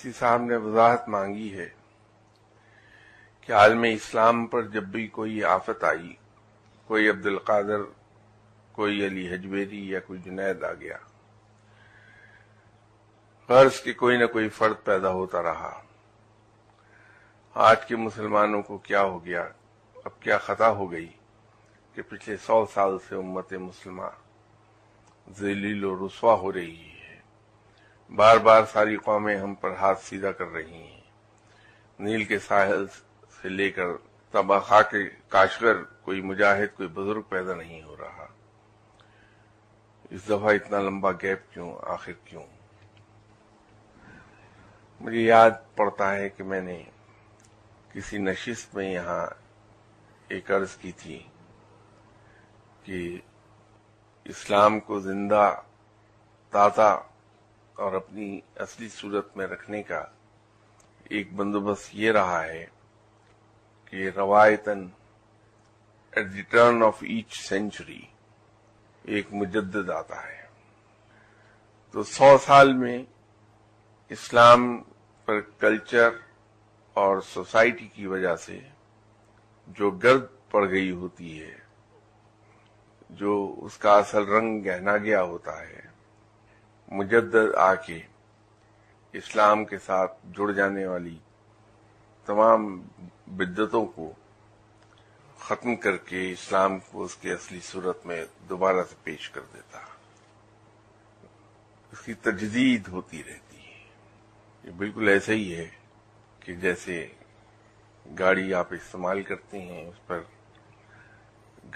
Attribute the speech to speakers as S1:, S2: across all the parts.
S1: کسی صاحب نے وضاحت مانگی ہے کہ عالم اسلام پر جب بھی کوئی آفت آئی، کوئی عبد القادر، کوئی علی حجویری یا کوئی جنید آ گیا، غرض کہ کوئی نہ کوئی فرد پیدا ہوتا رہا۔ آج کے مسلمانوں کو کیا ہو گیا، اب کیا خطا ہو گئی کہ پچھلے 100 سال سے امت مسلمہ ذلیل و رسوا ہو رہی ہے۔ بار بار ساری قومیں ہم پر ہاتھ سیدھا کر رہی ہیں۔ نیل کے ساحل سے لے کر طبقہ کے کاشغر کوئی مجاہد، کوئی بزرگ پیدا نہیں ہو رہا۔ اس دفعہ اتنا لمبا گیپ کیوں، آخر کیوں؟ مجھے یاد پڑتا ہے کہ میں نے کسی نشست میں یہاں ایک عرض کی تھی کہ اسلام کو زندہ تازہ اور اپنی اصلی صورت میں رکھنے کا ایک بندوبست یہ رہا ہے کہ روایتاً at the turn of each century ایک مجدد آتا ہے۔ تو 100 سال میں اسلام پر کلچر اور سوسائٹی کی وجہ سے جو گرد پڑ گئی ہوتی ہے، جو اس کا اصل رنگ گہنا گیا ہوتا ہے، مجدد آ کے اسلام کے ساتھ جڑ جانے والی تمام بدعتوں کو ختم کر کے اسلام کو اس کی اصلی صورت میں دوبارہ سے پیش کر دیتا، اس کی تجدید ہوتی رہتی ہے۔ یہ بالکل ایسا ہی ہے کہ جیسے گاڑی آپ استعمال کرتے ہیں، اس پر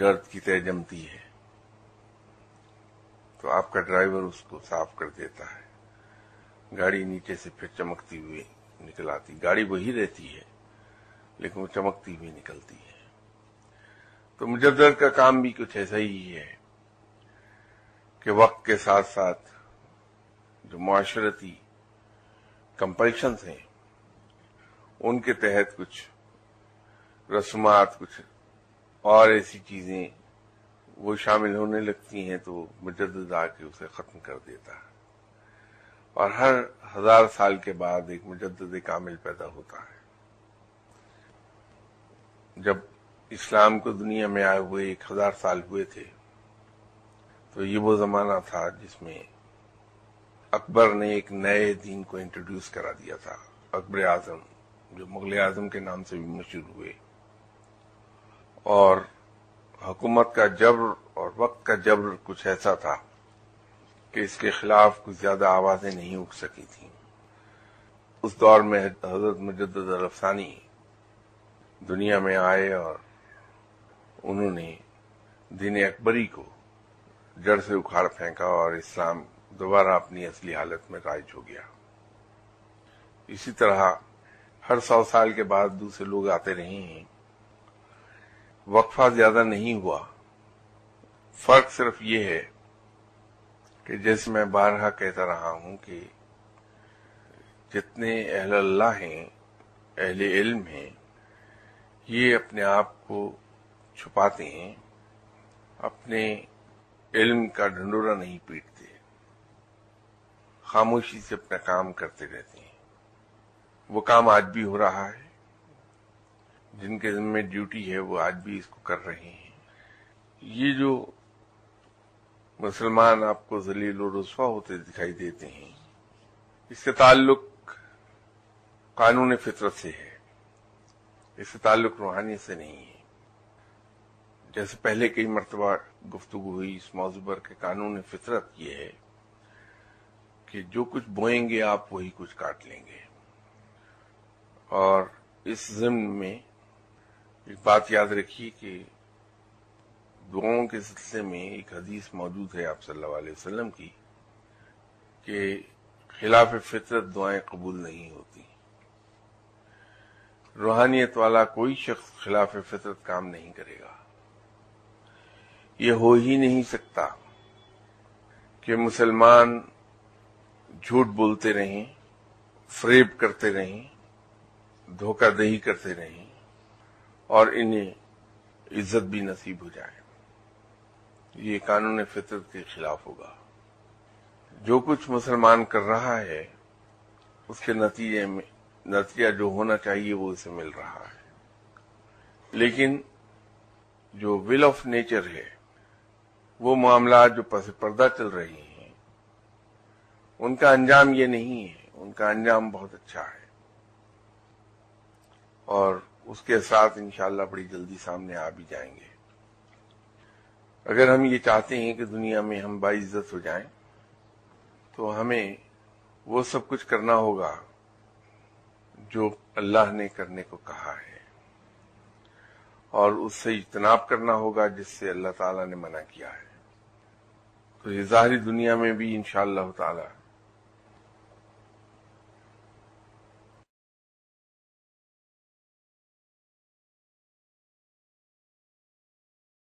S1: گرد کی تہ جمتی ہے تو آپ کا ڈرائیور اس کو صاف کر دیتا ہے، گاڑی نیچے سے پھر چمکتی ہوئی نکل آتی، گاڑی وہی رہتی ہے لیکن وہ چمکتی ہوئی نکلتی ہے۔ تو مجدد کا کام بھی کچھ ایسا ہی ہے کہ وقت کے ساتھ ساتھ جو معاشرتی کمپلشنز ہیں ان کے تحت کچھ رسومات، کچھ اور ایسی چیزیں وہ شامل ہونے لگتی ہیں تو مجدد آ کے اسے ختم کر دیتا ہے، اور ہر 1000 سال کے بعد ایک مجدد کامل پیدا ہوتا ہے۔ جب اسلام کو دنیا میں آئے ہوئے 1000 سال ہوئے تھے تو یہ وہ زمانہ تھا جس میں اکبر نے ایک نئے دین کو انٹروڈیوس کرا دیا تھا، اکبر اعظم، جو مغل اعظم کے نام سے بھی مشہور ہوئے، اور حکومت کا جبر اور وقت کا جبر کچھ ایسا تھا کہ اس کے خلاف کچھ زیادہ آوازیں نہیں اٹھ سکی تھیں۔ اس دور میں حضرت مجدد الافسانی دنیا میں آئے اور انہوں نے دین اکبری کو جڑ سے اکھاڑ پھینکا اور اسلام دوبارہ اپنی اصلی حالت میں رائج ہو گیا۔ اسی طرح ہر 100 سال کے بعد دوسرے لوگ آتے رہے ہیں، وقفہ زیادہ نہیں ہوا۔ فرق صرف یہ ہے کہ جیسے میں بارہا کہتا رہا ہوں کہ جتنے اہل اللہ ہیں، اہل علم ہیں، یہ اپنے آپ کو چھپاتے ہیں، اپنے علم کا ڈھنڈورا نہیں پیٹتے، خاموشی سے اپنا کام کرتے رہتے ہیں۔ وہ کام آج بھی ہو رہا ہے، جن کے ذمہ ڈیوٹی ہے وہ آج بھی اس کو کر رہے ہیں۔ یہ جو مسلمان آپ کو ذلیل و رسوا ہوتے دکھائی دیتے ہیں، اس سے تعلق قانون فطرت سے ہے، اس سے تعلق روحانیت سے نہیں ہے۔ جیسے پہلے کئی مرتبہ گفتگو ہوئی اس موضوع پر کہ قانون فطرت یہ ہے کہ جو کچھ بوئیں گے آپ وہی کچھ کاٹ لیں گے۔ اور اس ضمن میں ایک بات یاد رکھیے کہ دعاؤں کے سلسلے میں ایک حدیث موجود ہے آپ صلی اللہ علیہ وسلم کی کہ خلاف فطرت دعائیں قبول نہیں ہوتی۔ روحانیت والا کوئی شخص خلاف فطرت کام نہیں کرے گا۔ یہ ہو ہی نہیں سکتا کہ مسلمان جھوٹ بولتے رہیں، فریب کرتے رہیں، دھوکہ دہی کرتے رہیں اور انہیں عزت بھی نصیب ہو جائے۔ یہ قانون فطرت کے خلاف ہوگا۔ جو کچھ مسلمان کر رہا ہے اس کے نتیجہ جو ہونا چاہیے وہ اسے مل رہا ہے. لیکن جو ول آف نیچر ہے، وہ معاملات جو پس پردہ چل رہی ہیں، ان کا انجام یہ نہیں ہے. ان کا انجام بہت اچھا ہے اور اس کے ساتھ انشاءاللہ بڑی جلدی سامنے آ بھی جائیں گے. اگر ہم یہ چاہتے ہیں کہ دنیا میں ہم باعزت ہو جائیں تو ہمیں وہ سب کچھ کرنا ہوگا جو اللہ نے کرنے کو کہا ہے، اور اس سے اجتناب کرنا ہوگا جس سے اللہ تعالیٰ نے منع کیا ہے. تو یہ ظاہری دنیا میں بھی انشاءاللہ تعالی